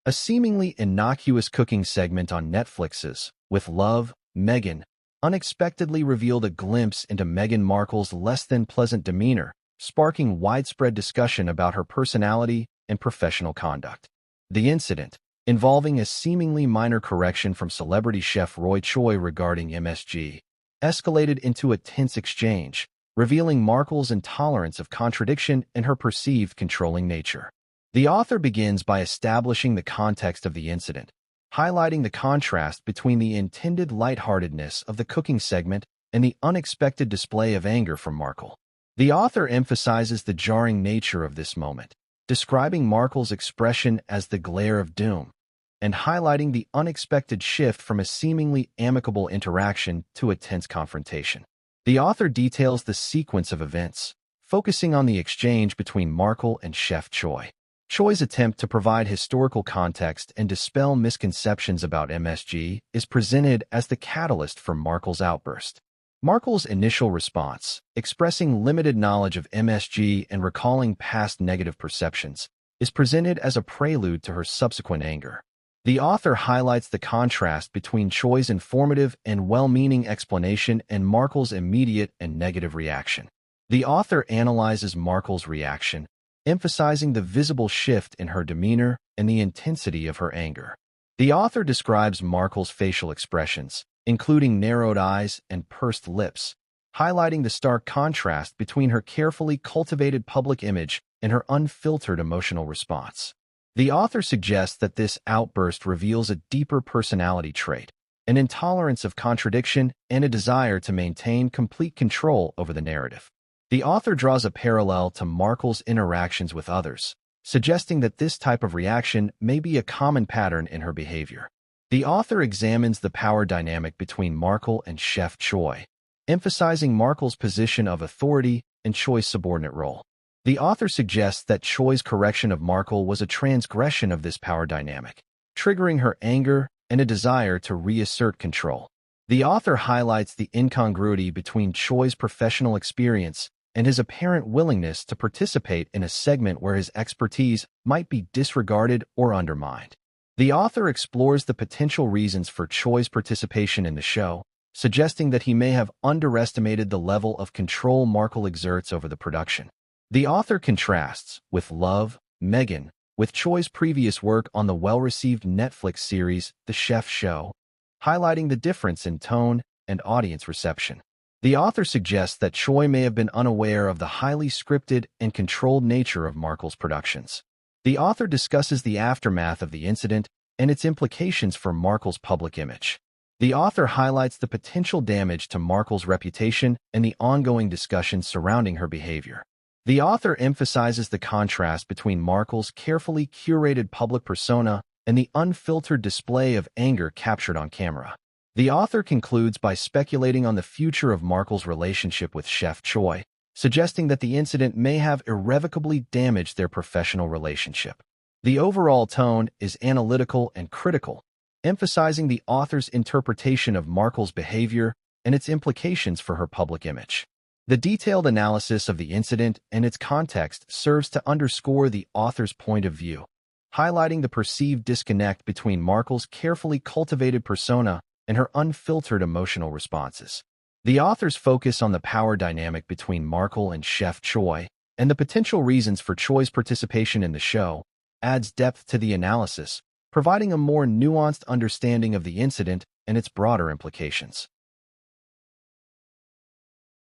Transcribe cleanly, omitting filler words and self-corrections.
A seemingly innocuous cooking segment on Netflix's With Love, Meghan unexpectedly revealed a glimpse into Meghan Markle's less-than-pleasant demeanor, sparking widespread discussion about her personality and professional conduct. The incident, involving a seemingly minor correction from celebrity chef Roy Choi regarding MSG, escalated into a tense exchange, revealing Markle's intolerance of contradiction and her perceived controlling nature. The author begins by establishing the context of the incident, highlighting the contrast between the intended lightheartedness of the cooking segment and the unexpected display of anger from Markle. The author emphasizes the jarring nature of this moment, describing Markle's expression as the glare of doom, and highlighting the unexpected shift from a seemingly amicable interaction to a tense confrontation. The author details the sequence of events, focusing on the exchange between Markle and Chef Choi. Choi's attempt to provide historical context and dispel misconceptions about MSG is presented as the catalyst for Markle's outburst. Markle's initial response, expressing limited knowledge of MSG and recalling past negative perceptions, is presented as a prelude to her subsequent anger. The author highlights the contrast between Choi's informative and well-meaning explanation and Markle's immediate and negative reaction. The author analyzes Markle's reaction, emphasizing the visible shift in her demeanor and the intensity of her anger. The author describes Markle's facial expressions, including narrowed eyes and pursed lips, highlighting the stark contrast between her carefully cultivated public image and her unfiltered emotional response. The author suggests that this outburst reveals a deeper personality trait, an intolerance of contradiction, and a desire to maintain complete control over the narrative. The author draws a parallel to Markle's interactions with others, suggesting that this type of reaction may be a common pattern in her behavior. The author examines the power dynamic between Markle and Chef Choi, emphasizing Markle's position of authority and Choi's subordinate role. The author suggests that Choi's correction of Markle was a transgression of this power dynamic, triggering her anger and a desire to reassert control. The author highlights the incongruity between Choi's professional experience and his apparent willingness to participate in a segment where his expertise might be disregarded or undermined. The author explores the potential reasons for Choi's participation in the show, suggesting that he may have underestimated the level of control Markle exerts over the production. The author contrasts With Love, Meghan with Choi's previous work on the well-received Netflix series The Chef Show, highlighting the difference in tone and audience reception. The author suggests that Choi may have been unaware of the highly scripted and controlled nature of Markle's productions. The author discusses the aftermath of the incident and its implications for Markle's public image. The author highlights the potential damage to Markle's reputation and the ongoing discussions surrounding her behavior. The author emphasizes the contrast between Markle's carefully curated public persona and the unfiltered display of anger captured on camera. The author concludes by speculating on the future of Markle's relationship with Chef Choi, suggesting that the incident may have irrevocably damaged their professional relationship. The overall tone is analytical and critical, emphasizing the author's interpretation of Markle's behavior and its implications for her public image. The detailed analysis of the incident and its context serves to underscore the author's point of view, highlighting the perceived disconnect between Markle's carefully cultivated persona and her unfiltered emotional responses. The author's focus on the power dynamic between Markle and Chef Choi and the potential reasons for Choi's participation in the show adds depth to the analysis, providing a more nuanced understanding of the incident and its broader implications.